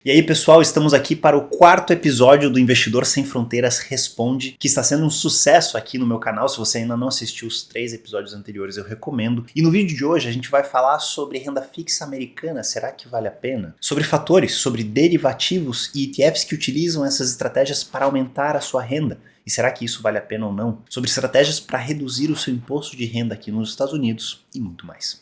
E aí, pessoal, estamos aqui para o quarto episódio do Investidor Sem Fronteiras Responde, que está sendo um sucesso aqui no meu canal. Se você ainda não assistiu os 3 episódios anteriores, eu recomendo. E no vídeo de hoje a gente vai falar sobre renda fixa americana, será que vale a pena? Sobre fatores, sobre derivativos e ETFs que utilizam essas estratégias para aumentar a sua renda. E será que isso vale a pena ou não? Sobre estratégias para reduzir o seu imposto de renda aqui nos Estados Unidos e muito mais.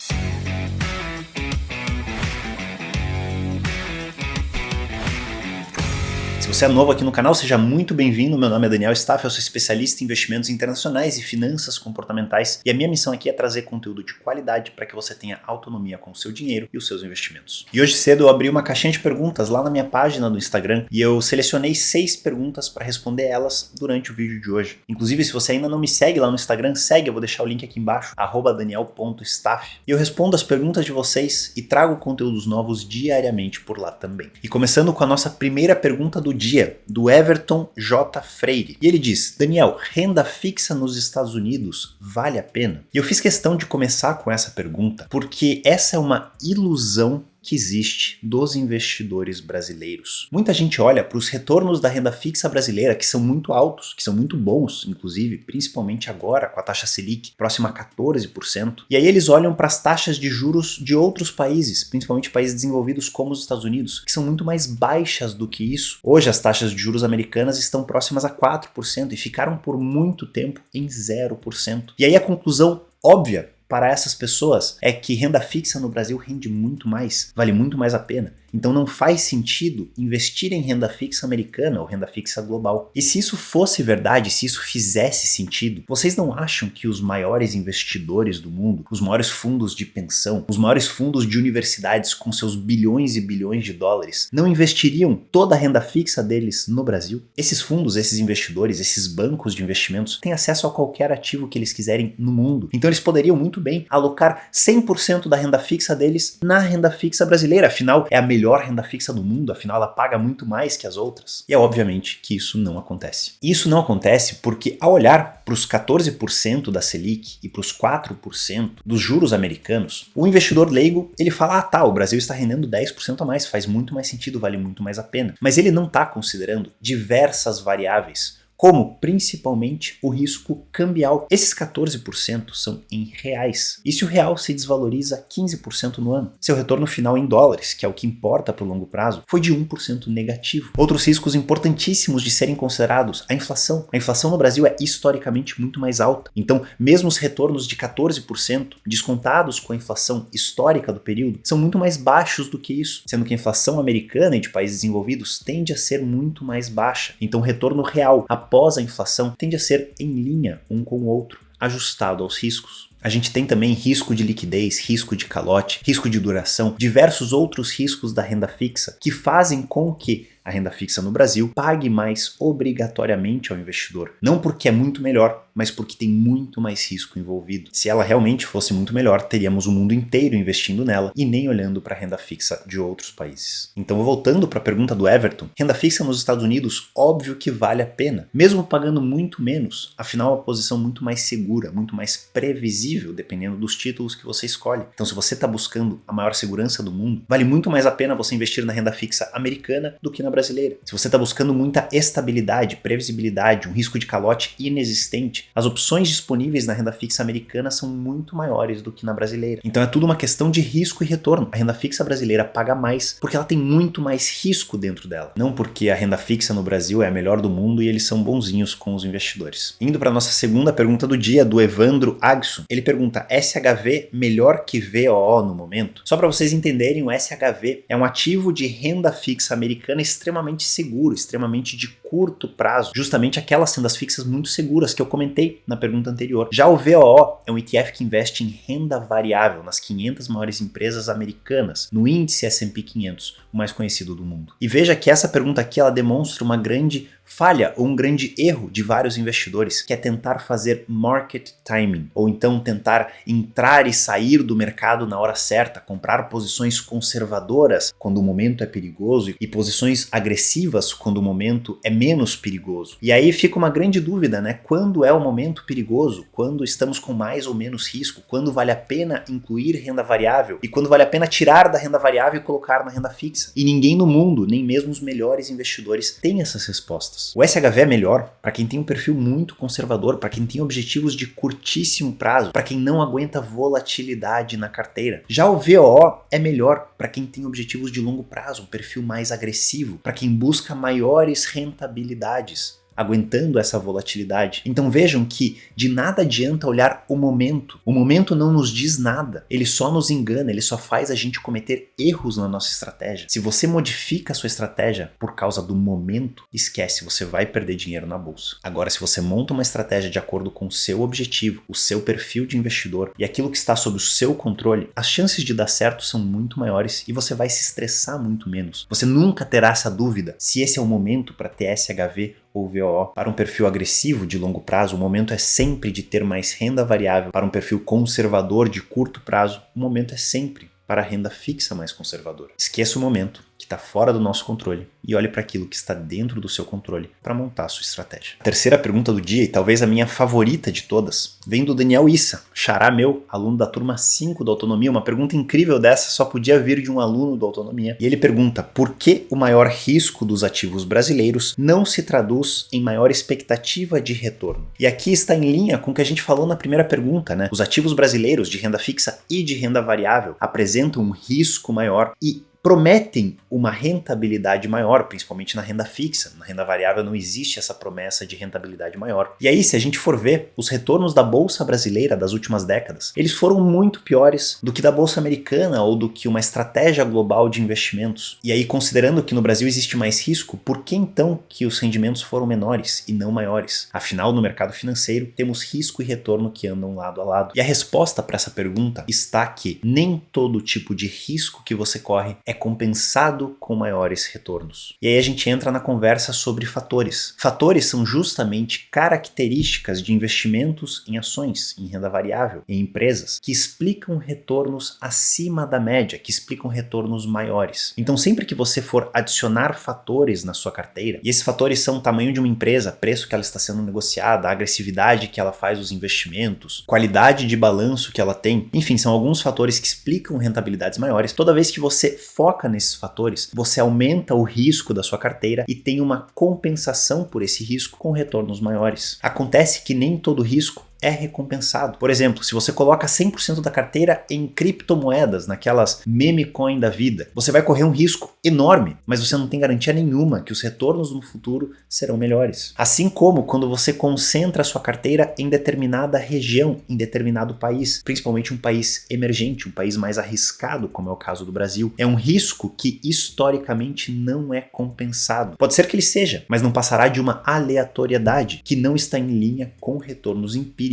Se você é novo aqui no canal, seja muito bem-vindo. Meu nome é Daniel Staff, eu sou especialista em investimentos internacionais e finanças comportamentais e a minha missão aqui é trazer conteúdo de qualidade para que você tenha autonomia com o seu dinheiro e os seus investimentos. E hoje cedo eu abri uma caixinha de perguntas lá na minha página do Instagram e eu selecionei 6 perguntas para responder elas durante o vídeo de hoje. Inclusive, se você ainda não me segue lá no Instagram, segue, eu vou deixar o link aqui embaixo, @daniel.staff. E eu respondo as perguntas de vocês e trago conteúdos novos diariamente por lá também. E começando com a nossa primeira pergunta do dia, do Everton J. Freire. E ele diz: Daniel, renda fixa nos Estados Unidos vale a pena? E eu fiz questão de começar com essa pergunta porque essa é uma ilusão que existe dos investidores brasileiros. Muita gente olha para os retornos da renda fixa brasileira, que são muito altos, que são muito bons, inclusive, principalmente agora com a taxa Selic próxima a 14%, e aí eles olham para as taxas de juros de outros países, principalmente países desenvolvidos como os Estados Unidos, que são muito mais baixas do que isso. Hoje as taxas de juros americanas estão próximas a 4% e ficaram por muito tempo em 0%. E aí a conclusão óbvia para essas pessoas é que renda fixa no Brasil rende muito mais, vale muito mais a pena. Então não faz sentido investir em renda fixa americana ou renda fixa global. E se isso fosse verdade, se isso fizesse sentido, vocês não acham que os maiores investidores do mundo, os maiores fundos de pensão, os maiores fundos de universidades com seus bilhões e bilhões de dólares, não investiriam toda a renda fixa deles no Brasil? Esses fundos, esses investidores, esses bancos de investimentos têm acesso a qualquer ativo que eles quiserem no mundo. Então eles poderiam muito bem alocar 100% da renda fixa deles na renda fixa brasileira. Afinal, é a melhor renda fixa do mundo, afinal ela paga muito mais que as outras. E é obviamente que isso não acontece. E isso não acontece porque ao olhar para os 14% da Selic e para os 4% dos juros americanos, o investidor leigo, ele fala, o Brasil está rendendo 10% a mais, faz muito mais sentido, vale muito mais a pena. Mas ele não está considerando diversas variáveis, como principalmente o risco cambial. Esses 14% são em reais. E se o real se desvaloriza 15% no ano? Seu retorno final em dólares, que é o que importa para o longo prazo, foi de 1% negativo. Outros riscos importantíssimos de serem considerados, a inflação. A inflação no Brasil é historicamente muito mais alta. Então, mesmo os retornos de 14%, descontados com a inflação histórica do período, são muito mais baixos do que isso, sendo que a inflação americana e de países desenvolvidos tende a ser muito mais baixa. Então, o retorno real após a inflação tende a ser em linha um com o outro, ajustado aos riscos. A gente tem também risco de liquidez, risco de calote, risco de duração, diversos outros riscos da renda fixa que fazem com que a renda fixa no Brasil pague mais obrigatoriamente ao investidor. Não porque é muito melhor, mas porque tem muito mais risco envolvido. Se ela realmente fosse muito melhor, teríamos o mundo inteiro investindo nela e nem olhando para a renda fixa de outros países. Então, voltando para a pergunta do Everton, renda fixa nos Estados Unidos, óbvio que vale a pena, mesmo pagando muito menos, afinal é uma posição muito mais segura, muito mais previsível, dependendo dos títulos que você escolhe. Então, se você está buscando a maior segurança do mundo, vale muito mais a pena você investir na renda fixa americana do que na brasileira. Se você está buscando muita estabilidade, previsibilidade, um risco de calote inexistente, as opções disponíveis na renda fixa americana são muito maiores do que na brasileira. Então é tudo uma questão de risco e retorno. A renda fixa brasileira paga mais porque ela tem muito mais risco dentro dela. Não porque a renda fixa no Brasil é a melhor do mundo e eles são bonzinhos com os investidores. Indo para a nossa segunda pergunta do dia, do Evandro Agson. Ele pergunta, SHV melhor que VOO no momento? Só para vocês entenderem, o SHV é um ativo de renda fixa americana extremamente seguro, extremamente de curto prazo, justamente aquelas rendas fixas muito seguras que eu comentei na pergunta anterior. Já o VOO é um ETF que investe em renda variável nas 500 maiores empresas americanas, no índice S&P 500, o mais conhecido do mundo. E veja que essa pergunta aqui ela demonstra uma grande falha ou um grande erro de vários investidores, que é tentar fazer market timing, ou então tentar entrar e sair do mercado na hora certa, comprar posições conservadoras quando o momento é perigoso e posições agressivas quando o momento é menos perigoso. E aí fica uma grande dúvida, né? Quando é o momento perigoso? Quando estamos com mais ou menos risco? Quando vale a pena incluir renda variável? E quando vale a pena tirar da renda variável e colocar na renda fixa? E ninguém no mundo, nem mesmo os melhores investidores, tem essas respostas. O SHV é melhor para quem tem um perfil muito conservador, para quem tem objetivos de curtíssimo prazo, para quem não aguenta volatilidade na carteira. Já o VOO é melhor para quem tem objetivos de longo prazo, um perfil mais agressivo, para quem busca maiores rentabilidades, aguentando essa volatilidade. Então vejam que de nada adianta olhar o momento. O momento não nos diz nada. Ele só nos engana, ele só faz a gente cometer erros na nossa estratégia. Se você modifica a sua estratégia por causa do momento, esquece, você vai perder dinheiro na bolsa. Agora, se você monta uma estratégia de acordo com o seu objetivo, o seu perfil de investidor e aquilo que está sob o seu controle, as chances de dar certo são muito maiores e você vai se estressar muito menos. Você nunca terá essa dúvida se esse é o momento para ter SHV ou VOO. Para um perfil agressivo de longo prazo, o momento é sempre de ter mais renda variável. Para um perfil conservador de curto prazo, o momento é sempre para a renda fixa mais conservadora. Esqueça o momento que está fora do nosso controle e olhe para aquilo que está dentro do seu controle para montar a sua estratégia. A terceira pergunta do dia, e talvez a minha favorita de todas, vem do Daniel Issa, xará meu, aluno da turma 5 da Autonomia. Uma pergunta incrível dessa só podia vir de um aluno da Autonomia. E ele pergunta: por que o maior risco dos ativos brasileiros não se traduz em maior expectativa de retorno? E aqui está em linha com o que a gente falou na primeira pergunta, né? Os ativos brasileiros de renda fixa e de renda variável apresentam um risco maior e prometem uma rentabilidade maior, principalmente na renda fixa. Na renda variável não existe essa promessa de rentabilidade maior. E aí, se a gente for ver os retornos da Bolsa brasileira das últimas décadas, eles foram muito piores do que da Bolsa americana ou do que uma estratégia global de investimentos. E aí, considerando que no Brasil existe mais risco, por que então que os rendimentos foram menores e não maiores? Afinal, no mercado financeiro, temos risco e retorno que andam lado a lado. E a resposta para essa pergunta está que nem todo tipo de risco que você corre é compensado com maiores retornos. E aí a gente entra na conversa sobre fatores. Fatores são justamente características de investimentos em ações, em renda variável, em empresas, que explicam retornos acima da média, que explicam retornos maiores. Então sempre que você for adicionar fatores na sua carteira, e esses fatores são o tamanho de uma empresa, preço que ela está sendo negociada, a agressividade que ela faz os investimentos, qualidade de balanço que ela tem, enfim, são alguns fatores que explicam rentabilidades maiores. Toda vez que você foca nesses fatores, você aumenta o risco da sua carteira e tem uma compensação por esse risco com retornos maiores. Acontece que nem todo risco é recompensado. Por exemplo, se você coloca 100% da carteira em criptomoedas, naquelas meme coin da vida, você vai correr um risco enorme, mas você não tem garantia nenhuma que os retornos no futuro serão melhores. Assim como quando você concentra a sua carteira em determinada região, em determinado país, principalmente um país emergente, um país mais arriscado, como é o caso do Brasil, é um risco que historicamente não é compensado. Pode ser que ele seja, mas não passará de uma aleatoriedade que não está em linha com retornos empíricos,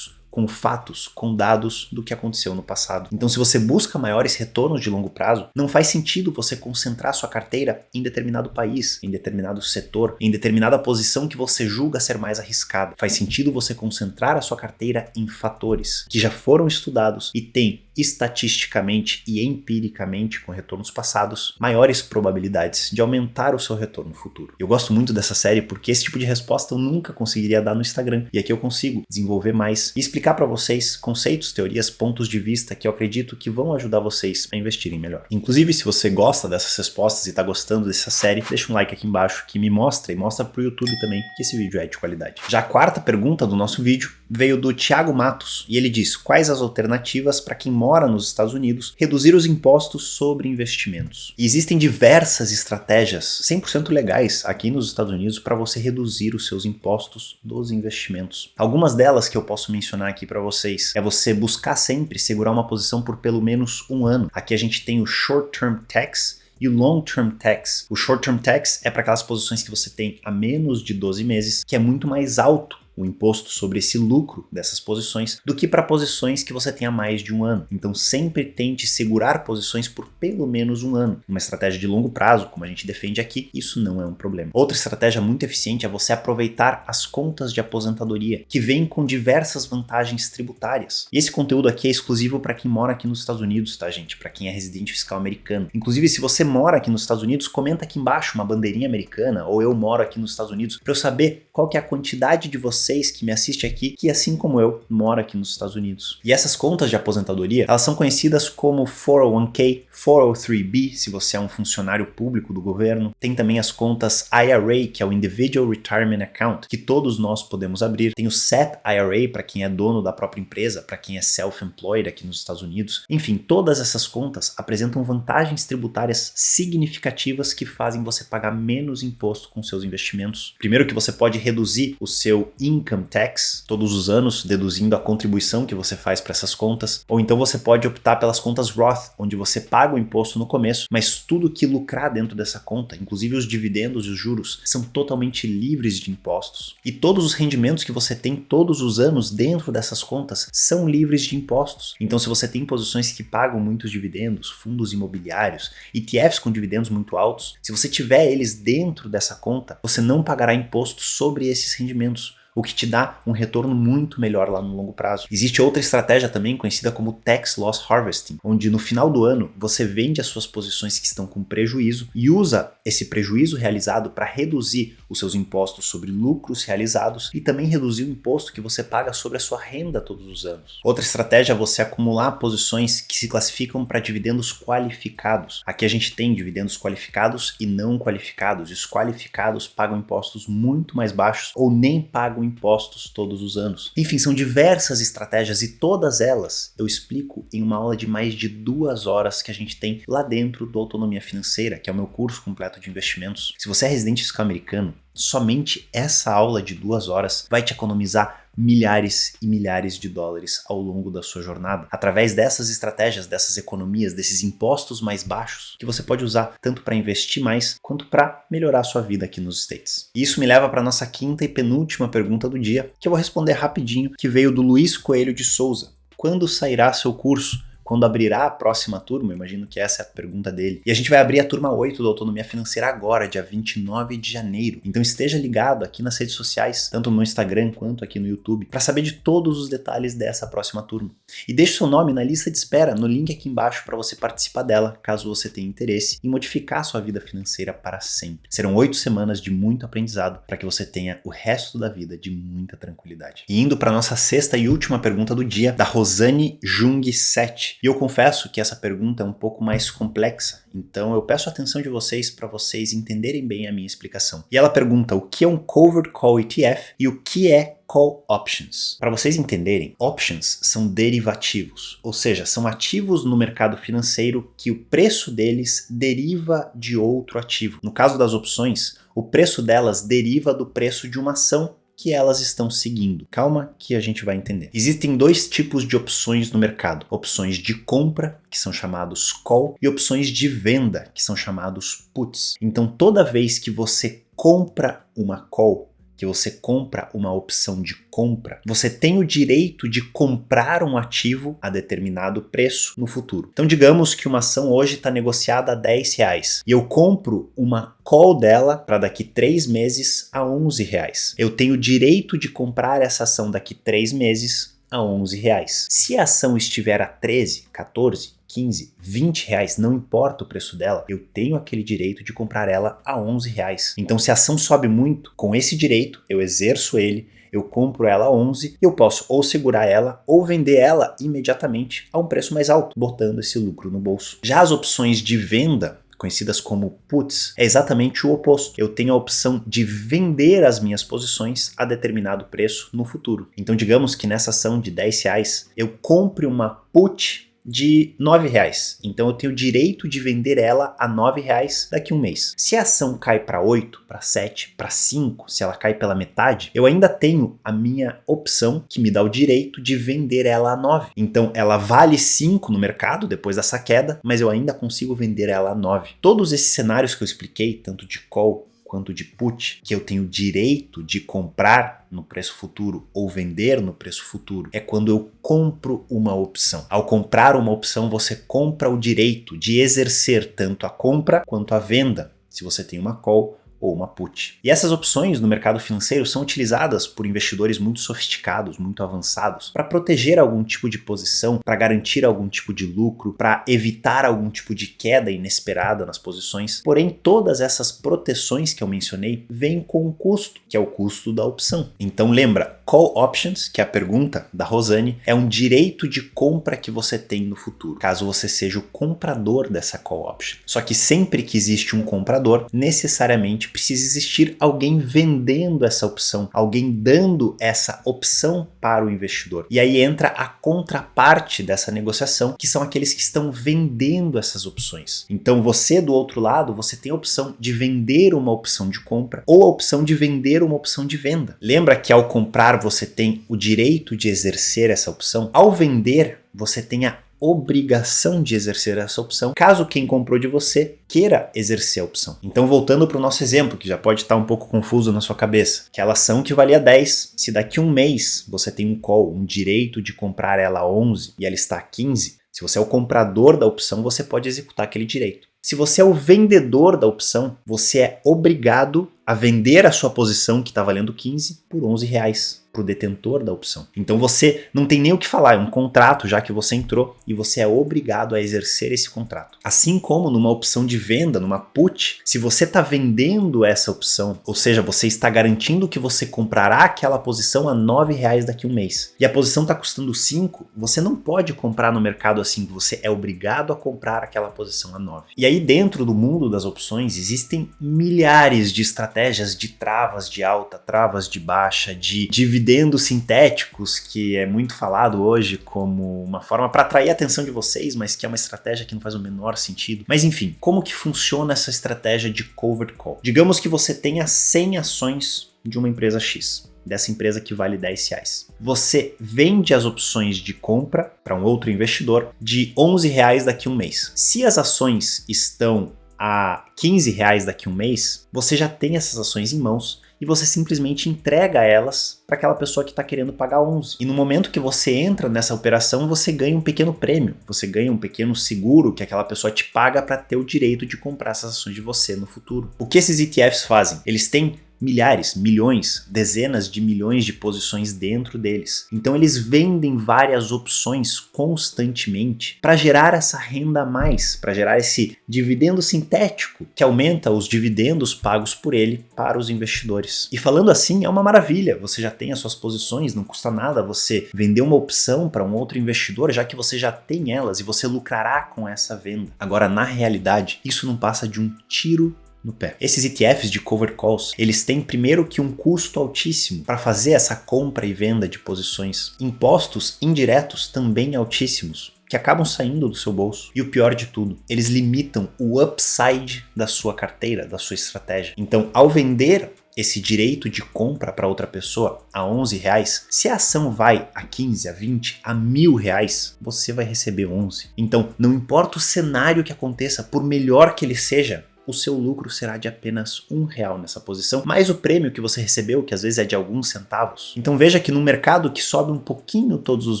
com fatos, com dados do que aconteceu no passado. Então, se você busca maiores retornos de longo prazo, não faz sentido você concentrar sua carteira em determinado país, em determinado setor, em determinada posição que você julga ser mais arriscada. Faz sentido você concentrar a sua carteira em fatores que já foram estudados e têm estatisticamente e empiricamente, com retornos passados, maiores probabilidades de aumentar o seu retorno futuro. Eu gosto muito dessa série porque esse tipo de resposta eu nunca conseguiria dar no Instagram, e aqui eu consigo desenvolver mais e explicar para vocês conceitos, teorias, pontos de vista que eu acredito que vão ajudar vocês a investirem melhor. Inclusive, se você gosta dessas respostas e está gostando dessa série, deixa um like aqui embaixo que me mostra e mostra para o YouTube também que esse vídeo é de qualidade. Já a quarta pergunta do nosso vídeo veio do Thiago Matos e ele diz: quais as alternativas para quem mora nos Estados Unidos reduzir os impostos sobre investimentos? E existem diversas estratégias 100% legais aqui nos Estados Unidos para você reduzir os seus impostos dos investimentos. Algumas delas que eu posso mencionar aqui para vocês é você buscar sempre segurar uma posição por pelo menos um ano. Aqui a gente tem o Short Term Tax e o Long Term Tax. O Short Term Tax é para aquelas posições que você tem a menos de 12 meses, que é muito mais alto o imposto sobre esse lucro dessas posições do que para posições que você tenha mais de um ano. Então sempre tente segurar posições por pelo menos um ano. Uma estratégia de longo prazo, como a gente defende aqui, isso não é um problema. Outra estratégia muito eficiente é você aproveitar as contas de aposentadoria, que vêm com diversas vantagens tributárias. E esse conteúdo aqui é exclusivo para quem mora aqui nos Estados Unidos, tá, gente? Para quem é residente fiscal americano. Inclusive, se você mora aqui nos Estados Unidos, comenta aqui embaixo uma bandeirinha americana, ou eu moro aqui nos Estados Unidos, para eu saber qual que é a quantidade de vocês que me assiste aqui, que assim como eu, mora aqui nos Estados Unidos. E essas contas de aposentadoria, elas são conhecidas como 401k, 403b, se você é um funcionário público do governo. Tem também as contas IRA, que é o Individual Retirement Account, que todos nós podemos abrir. Tem o SET IRA, para quem é dono da própria empresa, para quem é self-employed aqui nos Estados Unidos. Enfim, todas essas contas apresentam vantagens tributárias significativas que fazem você pagar menos imposto com seus investimentos. Primeiro que você pode reduzir o seu income tax todos os anos, deduzindo a contribuição que você faz para essas contas, ou então você pode optar pelas contas Roth, onde você paga o imposto no começo, mas tudo que lucrar dentro dessa conta, inclusive os dividendos e os juros, são totalmente livres de impostos. E todos os rendimentos que você tem todos os anos dentro dessas contas são livres de impostos. Então, se você tem posições que pagam muitos dividendos, fundos imobiliários, ETFs com dividendos muito altos, se você tiver eles dentro dessa conta, você não pagará imposto sobre esses rendimentos, o que te dá um retorno muito melhor lá no longo prazo. Existe outra estratégia também conhecida como Tax Loss Harvesting, onde no final do ano você vende as suas posições que estão com prejuízo e usa esse prejuízo realizado para reduzir os seus impostos sobre lucros realizados e também reduzir o imposto que você paga sobre a sua renda todos os anos. Outra estratégia é você acumular posições que se classificam para dividendos qualificados. Aqui a gente tem dividendos qualificados e não qualificados. Os qualificados pagam impostos muito mais baixos ou nem pagam impostos todos os anos. Enfim, são diversas estratégias e todas elas eu explico em uma aula de mais de 2 horas que a gente tem lá dentro do Autonomia Financeira, que é o meu curso completo de investimentos. Se você é residente fiscal americano, somente essa aula de 2 horas vai te economizar milhares e milhares de dólares ao longo da sua jornada, através dessas estratégias, dessas economias, desses impostos mais baixos, que você pode usar tanto para investir mais, quanto para melhorar a sua vida aqui nos States. E isso me leva para a nossa quinta e penúltima pergunta do dia, que eu vou responder rapidinho, que veio do Luiz Coelho de Souza. Quando sairá seu curso? Quando abrirá a próxima turma? Eu imagino que essa é a pergunta dele. E a gente vai abrir a turma 8 do Autonomia Financeira agora, dia 29 de janeiro. Então esteja ligado aqui nas redes sociais, tanto no Instagram quanto aqui no YouTube, para saber de todos os detalhes dessa próxima turma. E deixe seu nome na lista de espera, no link aqui embaixo, para você participar dela, caso você tenha interesse em modificar sua vida financeira para sempre. Serão 8 semanas de muito aprendizado para que você tenha o resto da vida de muita tranquilidade. E indo para nossa sexta e última pergunta do dia, da Rosane Jung 7. E eu confesso que essa pergunta é um pouco mais complexa, então eu peço a atenção de vocês para vocês entenderem bem a minha explicação. E ela pergunta o que é um Covered Call ETF e o que é Call Options. Para vocês entenderem, options são derivativos, ou seja, são ativos no mercado financeiro que o preço deles deriva de outro ativo. No caso das opções, o preço delas deriva do preço de uma ação que elas estão seguindo. Calma que a gente vai entender. Existem 2 tipos de opções no mercado. Opções de compra, que são chamados call, e opções de venda, que são chamados puts. Então toda vez que você compra uma call, que você compra uma opção de compra, você tem o direito de comprar um ativo a determinado preço no futuro. Então digamos que uma ação hoje está negociada a R$10 e eu compro uma call dela para daqui 3 meses a R$11. Eu tenho o direito de comprar essa ação daqui 3 meses a R$11. Se a ação estiver a 13, 14, 15, 20 reais, não importa o preço dela, eu tenho aquele direito de comprar ela a 11 reais. Então se a ação sobe muito, com esse direito, eu exerço ele, eu compro ela a 11, eu posso ou segurar ela ou vender ela imediatamente a um preço mais alto, botando esse lucro no bolso. Já as opções de venda, conhecidas como puts, é exatamente o oposto. Eu tenho a opção de vender as minhas posições a determinado preço no futuro. Então digamos que nessa ação de 10 reais, eu compre uma put de R$9. Então eu tenho o direito de vender ela a R$9 daqui a um mês. Se a ação cai para 8, para 7, para 5, se ela cai pela metade, eu ainda tenho a minha opção que me dá o direito de vender ela a 9. Então ela vale 5 no mercado depois dessa queda, mas eu ainda consigo vender ela a 9. Todos esses cenários que eu expliquei, tanto de call quanto de put, que eu tenho direito de comprar no preço futuro ou vender no preço futuro, é quando eu compro uma opção. Ao comprar uma opção, você compra o direito de exercer tanto a compra quanto a venda, se você tem uma call ou uma put. E essas opções no mercado financeiro são utilizadas por investidores muito sofisticados, muito avançados, para proteger algum tipo de posição, para garantir algum tipo de lucro, para evitar algum tipo de queda inesperada nas posições. Porém, todas essas proteções que eu mencionei vêm com um custo, que é o custo da opção. Então lembra, call options, que é a pergunta da Rosane, é um direito de compra que você tem no futuro, caso você seja o comprador dessa call option. Só que sempre que existe um comprador, necessariamente precisa existir alguém vendendo essa opção, alguém dando essa opção para o investidor. E aí entra a contraparte dessa negociação, que são aqueles que estão vendendo essas opções. Então você do outro lado, você tem a opção de vender uma opção de compra ou a opção de vender uma opção de venda. Lembra que ao comprar você tem o direito de exercer essa opção? Ao vender, você tem a obrigação de exercer essa opção, caso quem comprou de você queira exercer a opção. Então voltando para o nosso exemplo, que já pode estar um pouco confuso na sua cabeça, aquela ação que valia 10, se daqui a um mês você tem um call, um direito de comprar ela a 11 e ela está a 15, se você é o comprador da opção, você pode executar aquele direito. Se você é o vendedor da opção, você é obrigado a vender a sua posição que está valendo 15 por R$11 para o detentor da opção. Então você não tem nem o que falar, é um contrato já que você entrou e você é obrigado a exercer esse contrato. Assim como numa opção de venda, numa put, se você está vendendo essa opção, ou seja, você está garantindo que você comprará aquela posição a R$9 daqui a um mês e a posição está custando 5, você não pode comprar no mercado assim, você é obrigado a comprar aquela posição a 9. E aí dentro do mundo das opções existem milhares de estratégias de travas de alta, travas de baixa, de dividendos sintéticos, que é muito falado hoje como uma forma para atrair a atenção de vocês, mas que é uma estratégia que não faz o menor sentido. Mas enfim, como que funciona essa estratégia de covered call? Digamos que você tenha 100 ações de uma empresa X, dessa empresa que vale R$10. Você vende as opções de compra para um outro investidor de R$11 daqui a um mês. Se as ações estão a R$15 daqui a um mês, você já tem essas ações em mãos e você simplesmente entrega elas para aquela pessoa que está querendo pagar 11. E no momento que você entra nessa operação, você ganha um pequeno prêmio, você ganha um pequeno seguro que aquela pessoa te paga para ter o direito de comprar essas ações de você no futuro. O que esses ETFs fazem? Eles têm milhares, milhões, dezenas de milhões de posições dentro deles. Então eles vendem várias opções constantemente para gerar essa renda a mais, para gerar esse dividendo sintético que aumenta os dividendos pagos por ele para os investidores. E falando assim, é uma maravilha, você já tem as suas posições, não custa nada você vender uma opção para um outro investidor, já que você já tem elas e você lucrará com essa venda. Agora, na realidade, isso não passa de um tiro no pé. Esses ETFs de covered calls, eles têm primeiro que um custo altíssimo para fazer essa compra e venda de posições. Impostos indiretos também altíssimos, que acabam saindo do seu bolso. E o pior de tudo, eles limitam o upside da sua carteira, da sua estratégia. Então, ao vender esse direito de compra para outra pessoa a R$11, se a ação vai a 15, a 20, a R$1.000, você vai receber 11. Então, não importa o cenário que aconteça, por melhor que ele seja, o seu lucro será de apenas R$1 nessa posição, mais o prêmio que você recebeu, que às vezes é de alguns centavos. Então veja que no mercado que sobe um pouquinho todos os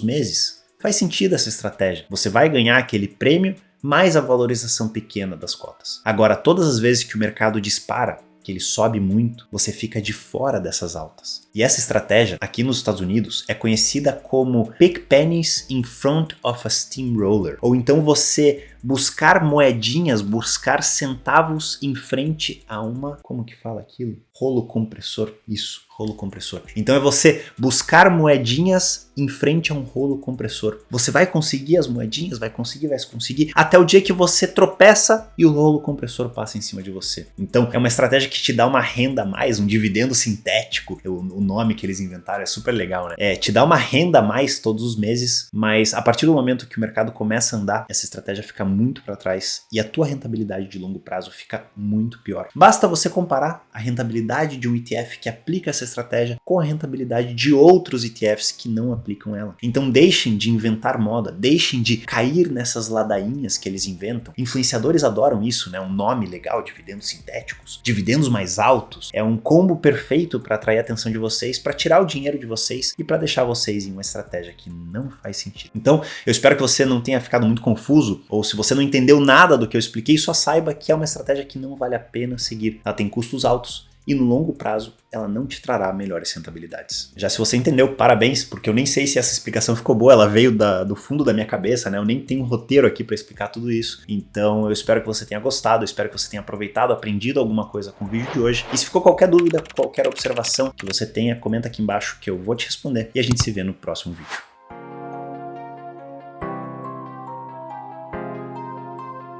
meses, faz sentido essa estratégia. Você vai ganhar aquele prêmio mais a valorização pequena das cotas. Agora, todas as vezes que o mercado dispara, que ele sobe muito, você fica de fora dessas altas. E essa estratégia, aqui nos Estados Unidos, é conhecida como pick pennies in front of a steamroller. Ou então você buscar moedinhas, buscar centavos em frente a uma, como que fala aquilo? Rolo compressor. Isso, rolo compressor. Então é você buscar moedinhas em frente a um rolo compressor. Você vai conseguir as moedinhas, vai conseguir, até o dia que você tropeça e o rolo compressor passa em cima de você. Então é uma estratégia que te dá uma renda a mais, um dividendo sintético. O nome que eles inventaram é super legal, né? Te dá uma renda a mais todos os meses, mas a partir do momento que o mercado começa a andar, essa estratégia fica muito para trás e a tua rentabilidade de longo prazo fica muito pior. Basta você comparar a rentabilidade de um ETF que aplica essa estratégia com a rentabilidade de outros ETFs que não aplicam ela. Então deixem de inventar moda, deixem de cair nessas ladainhas que eles inventam. Influenciadores adoram isso, né? Um nome legal, dividendos sintéticos, dividendos mais altos. É um combo perfeito para atrair a atenção de vocês, para tirar o dinheiro de vocês e para deixar vocês em uma estratégia que não faz sentido. Então, eu espero que você não tenha ficado muito confuso, ou se você não entendeu nada do que eu expliquei, só saiba que é uma estratégia que não vale a pena seguir. Ela tem custos altos e no longo prazo ela não te trará melhores rentabilidades. Já se você entendeu, parabéns, porque eu nem sei se essa explicação ficou boa, ela veio do fundo da minha cabeça, né? Eu nem tenho um roteiro aqui para explicar tudo isso. Então eu espero que você tenha gostado, eu espero que você tenha aproveitado, aprendido alguma coisa com o vídeo de hoje. E se ficou qualquer dúvida, qualquer observação que você tenha, comenta aqui embaixo que eu vou te responder e a gente se vê no próximo vídeo.